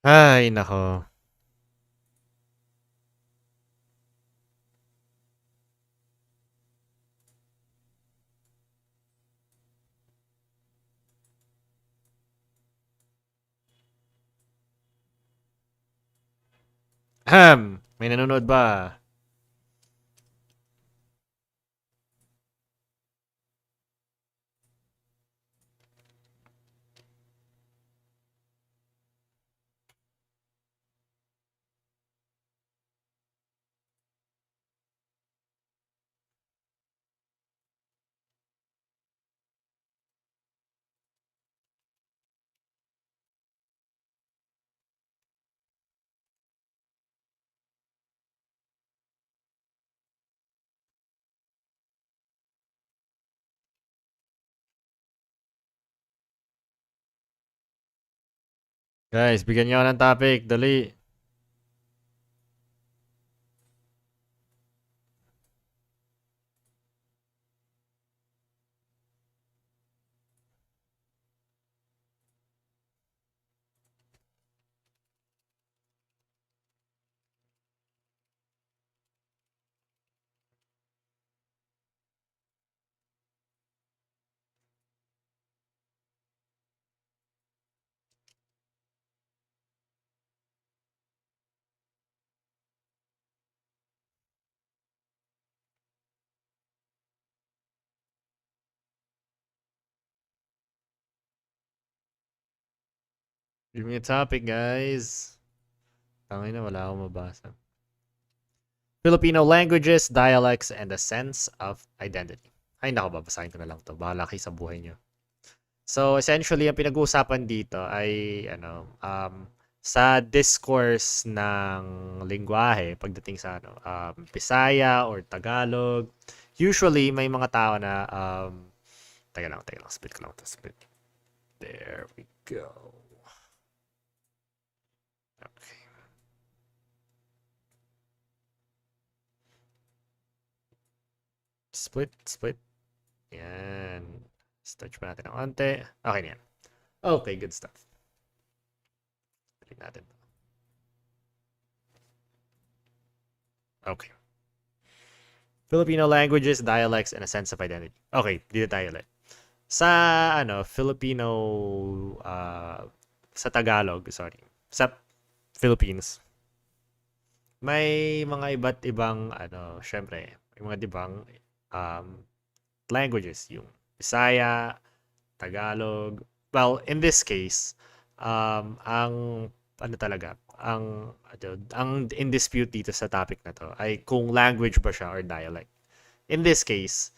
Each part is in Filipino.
Ay, nako. May nanonood ba? Guys, bigyan niyo ako ng topic. Dali. Give me a topic, guys. Tangin na, wala akong mabasa. Filipino languages, dialects, and a sense of identity. Ay, nako, babasahin ko na lang to. Bahala kayo sa buhay nyo. So, essentially, ang pinag-uusapan dito ay, sa discourse ng lingwahe pagdating sa Bisaya or Tagalog. Usually, may mga tao na, teka lang, split ko lang to, split. There we go. Okay. Split. Yan. Stretch pa natin ng konti. Okay na yan. Okay, good stuff. Balik natin. Okay. Filipino languages, dialects, and a sense of identity. Okay, dito tayo ulit. Sa Filipino sa Tagalog, sorry. Sa Philippines, may mga iba't ibang syempre, may mga ibang um, languages, yung Bisaya, Tagalog. Well, in this case, ang ang in dispute dito sa topic na to ay kung language ba siya or dialect. In this case,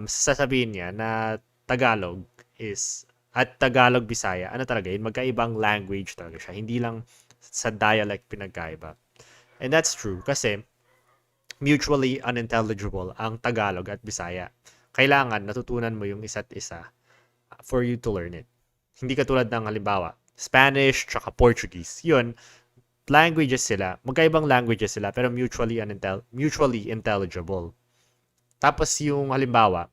sasabihin niya na Tagalog is at Tagalog Bisaya, ano talaga yun, magkaibang language talaga siya. Hindi lang sa dialect pinagkaiba. And that's true kasi mutually unintelligible ang Tagalog at Bisaya. Kailangan natutunan mo yung isa't isa for you to learn it. Hindi katulad ng halimbawa, Spanish tsaka Portuguese. Yun, languages sila, magkaibang languages sila pero mutually intelligible. Tapos yung halimbawa,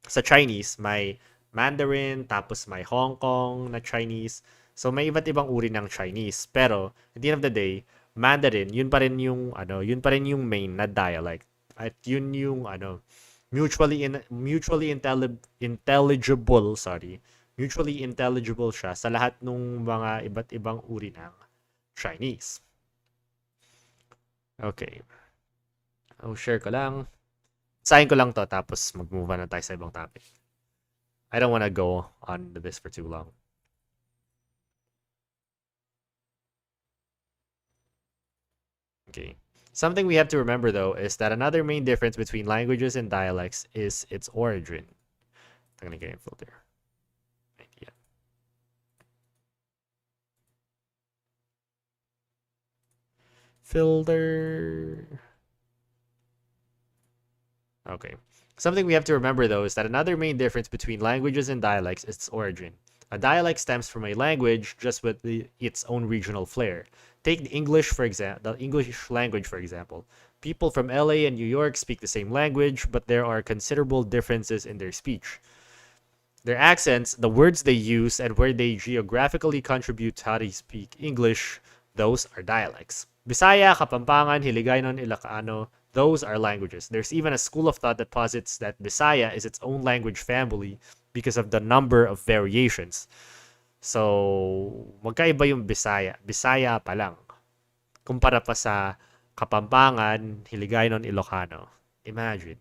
sa Chinese may Mandarin, tapos may Hong Kong na Chinese. So may iba't ibang uri ng Chinese. Pero at the end of the day, Mandarin, yun pa rin yung main na dialect. At yun yung intelligible, sorry. Mutually intelligible siya sa lahat ng mga iba't ibang uri ng Chinese. Okay. Share ko lang. Sayin ko lang to tapos mag-move on na tayo sa ibang topic. I don't want to go on this for too long. Okay. Something we have to remember though is that another main difference between languages and dialects is its origin. I'm gonna get a filter. Yeah. Filter. Okay. Something we have to remember though is that another main difference between languages and dialects is its origin. A dialect stems from a language just with its own regional flair. Take the English language for example. People from LA and New York speak the same language, but there are considerable differences in their speech. Their accents, the words they use, and where they geographically contribute to how they speak English, those are dialects. Bisaya, Kapampangan, Hiligaynon, Ilocano, those are languages. There's even a school of thought that posits that Bisaya is its own language family because of the number of variations. So, magkaiba yung Bisaya. Bisaya pa lang. Kumpara pa sa Kapampangan, Hiligaynon, Ilocano. Imagine.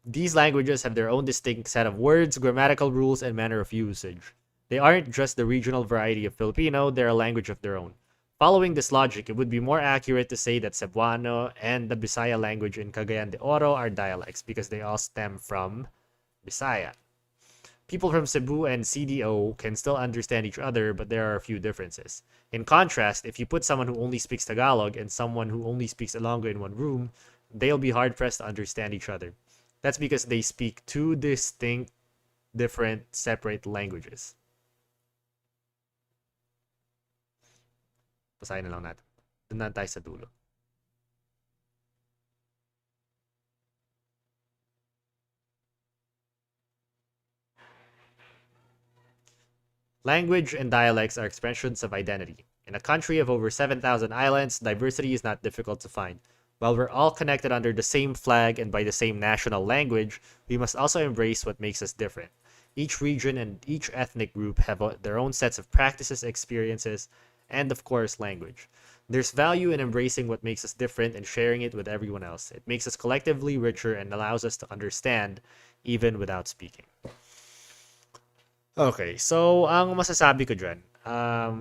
These languages have their own distinct set of words, grammatical rules, and manner of usage. They aren't just the regional variety of Filipino, they're a language of their own. Following this logic, it would be more accurate to say that Cebuano and the Bisaya language in Cagayan de Oro are dialects because they all stem from Bisaya. People from Cebu and CDO can still understand each other, but there are a few differences. In contrast, if you put someone who only speaks Tagalog and someone who only speaks Ilonggo in one room, they'll be hard pressed to understand each other. That's because they speak two distinct, different, separate languages. Pasahin na lang natin. Doon na tayo sa dulo. Language and dialects are expressions of identity. In a country of over 7,000 islands, diversity is not difficult to find. While we're all connected under the same flag and by the same national language, we must also embrace what makes us different. Each region and each ethnic group have their own sets of practices, experiences, and of course, language. There's value in embracing what makes us different and sharing it with everyone else. It makes us collectively richer and allows us to understand even without speaking. Okay, so ang masasabi ko dyan,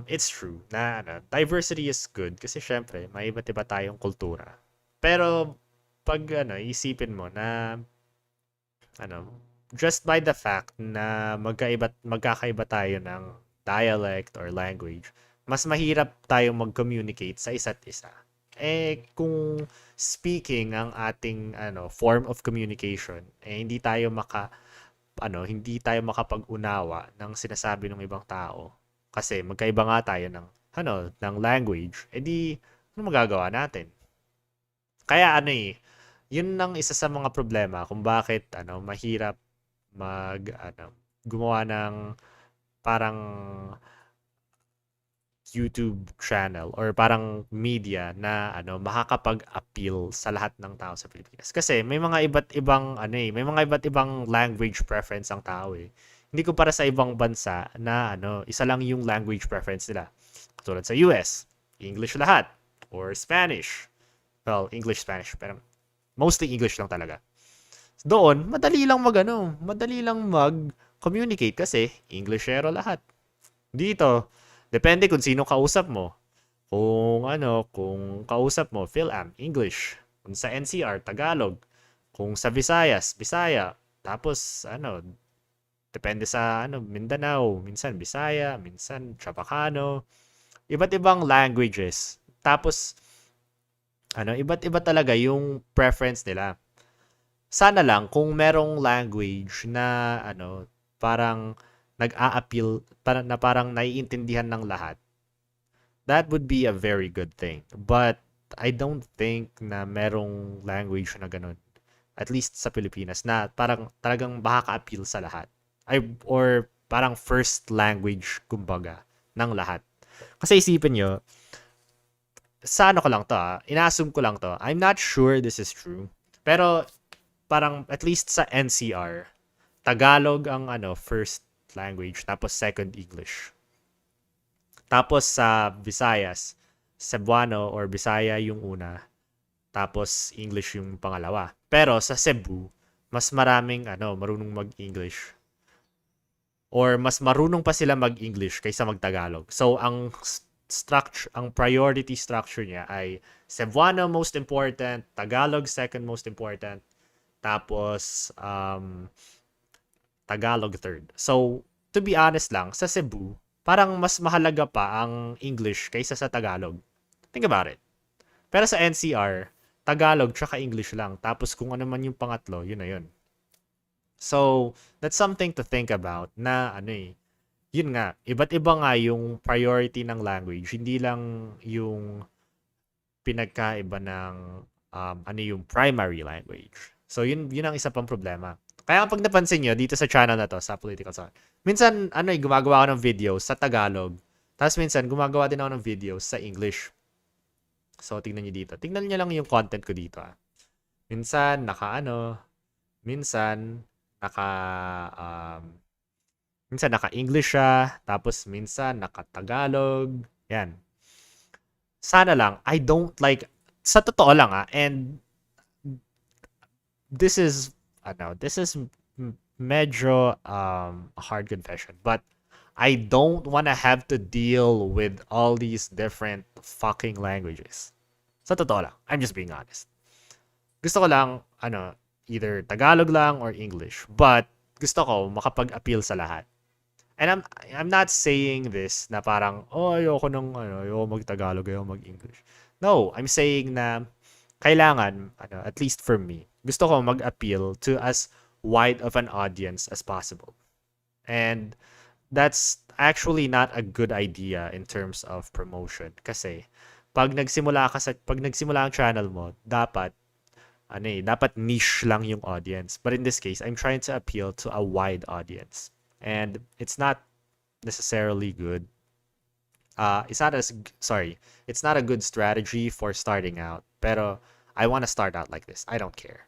it's true na diversity is good kasi syempre may iba't iba tayong kultura. Pero pag isipin mo na ano, just by the fact na magkakaiba tayo ng dialect or language, mas mahirap tayong mag-communicate sa isa't isa. Eh kung speaking ang ating form of communication, hindi tayo hindi tayo makapag-unawa ng sinasabi ng ibang tao kasi magkaiba nga tayo ng language, edi ano magagawa natin? Kaya yun ang isa sa mga problema kung bakit mahirap gumawa ng parang YouTube channel or parang media na makakapag-appeal sa lahat ng tao sa Pilipinas. Kasi may mga iba't ibang may mga iba't ibang language preference ang tao eh. Hindi ko para sa ibang bansa na isa lang yung language preference nila. Katulad sa US, English lahat or Spanish. Well, English, Spanish, pero mostly English lang talaga. Doon, madali lang mag-communicate kasi Englishero lahat. Dito, depende kung sino kausap mo. Kung kausap mo, PhilAm, English. Kung sa NCR, Tagalog. Kung sa Visayas, Bisaya. Tapos, depende sa, Mindanao. Minsan Bisaya, minsan Chabacano. Iba't ibang languages. Tapos, iba't iba talaga yung preference nila. Sana lang kung merong language na, parang nag-a-appeal, parang naiintindihan ng lahat, that would be a very good thing. But I don't think na merong language na ganun. At least sa Pilipinas na parang talagang makaka-appeal sa lahat. Or parang first language, kumbaga, ng lahat. Kasi isipin nyo, sa ko lang to ina-assume ko lang to. I'm not sure this is true. Pero parang at least sa NCR, Tagalog ang first language, tapos second English. Tapos sa Visayas, Cebuano or Bisaya yung una, tapos English yung pangalawa. Pero sa Cebu, mas maraming marunong mag-English. Or mas marunong pa sila mag-English kaysa mag-Tagalog. So ang priority structure niya ay Cebuano most important, Tagalog second most important, tapos Tagalog third. So, to be honest lang, sa Cebu, parang mas mahalaga pa ang English kaysa sa Tagalog. Think about it. Pero sa NCR, Tagalog tsaka English lang. Tapos kung ano man yung pangatlo, yun na yun. So, that's something to think about na yun nga, iba't iba nga yung priority ng language. Hindi lang yung pinagkaiba ng yung primary language. So, yun ang isa pang problema. Kaya kapag napansin nyo, dito sa channel na to, sa Political Song, minsan, gumagawa ako ng videos sa Tagalog. Tapos minsan, gumagawa din ako ng videos sa English. So, tingnan nyo dito. Tingnan nyo lang yung content ko dito, ah. Minsan, minsan, naka, um, minsan naka-English siya, tapos minsan naka-Tagalog. Yan. Sana lang, I don't like, sa totoo lang and this is medyo a hard confession, but I don't want to have to deal with all these different fucking languages. Sa totoo lang, I'm just being honest. Gusto ko lang, either Tagalog lang or English, but gusto ko makapag-appeal sa lahat. And I'm not saying this na parang, oh, ayoko mag-Tagalog, ayoko mag-English. No, I'm saying na kailangan, at least for me, gusto ko mag-appeal to as wide of an audience as possible. And that's actually not a good idea in terms of promotion. Kasi, pag nagsimula ang channel mo, dapat niche lang yung audience. But in this case, I'm trying to appeal to a wide audience. And it's not necessarily good. It's not a good strategy for starting out. Pero I want to start out like this. I don't care.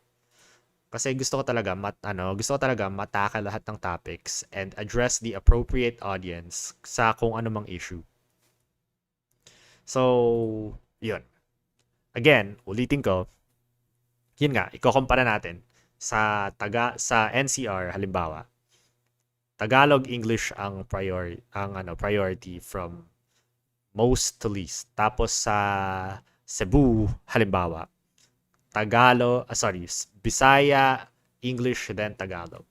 Kasi gusto ko talaga mataka lahat ng topics and address the appropriate audience sa kung ano mang issue. So, yun. Again, ulitin ko, yun nga, ikukumpara natin sa NCR halimbawa. Tagalog, English ang priority from most to least. Tapos sa Cebu halimbawa, Bisaya, English, then Tagalog.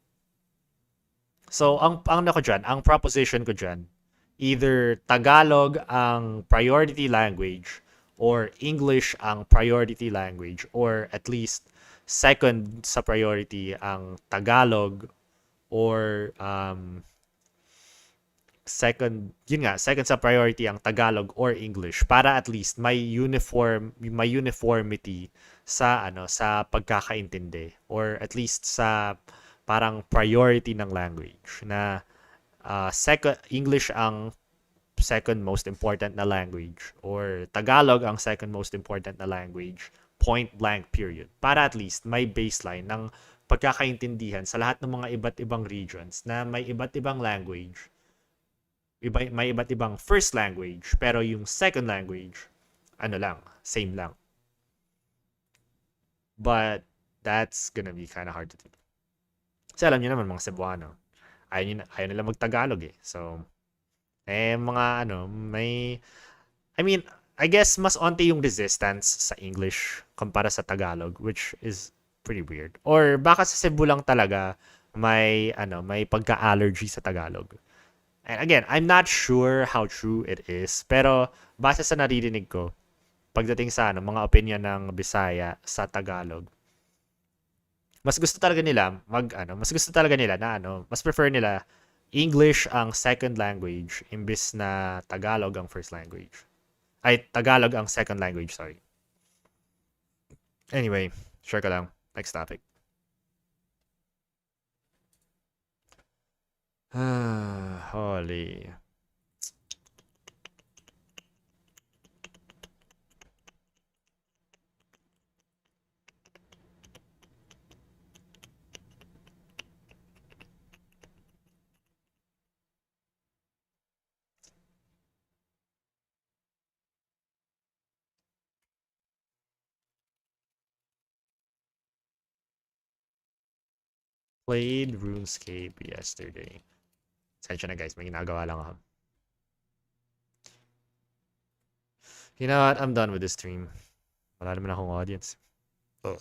So, ang proposition ko dyan, either Tagalog ang priority language or English ang priority language or at least second sa priority ang Tagalog or second sa priority ang Tagalog or English para at least may uniformity sa sa pagkakaintindi or at least sa parang priority ng language na second English ang second most important na language or Tagalog ang second most important na language, point blank period, para at least may baseline ng pagkakaintindihan sa lahat ng mga iba't ibang regions na may iba't ibang language, may iba't ibang first language, pero yung second language, same lang. But that's gonna be kind of hard to do. Kasi alam niyo naman mga Cebuano, ayaw nila mag-Tagalog eh. So, I guess mas onti yung resistance sa English kumpara sa Tagalog, which is pretty weird. Or baka sa Cebu lang talaga may pagka-allergy sa Tagalog. And again, I'm not sure how true it is, pero base sa naririnig ko pagdating sa mga opinion ng Bisaya sa Tagalog, mas gusto talaga nila mas prefer nila English ang second language imbis na Tagalog ang first language. Ay, Tagalog ang second language, sorry. Anyway, share ka lang. Next topic. Holy. Played RuneScape yesterday. Sensya na guys, may ginagawa lang ako. You know what? I'm done with this stream. Wala naman akong audience. Ugh.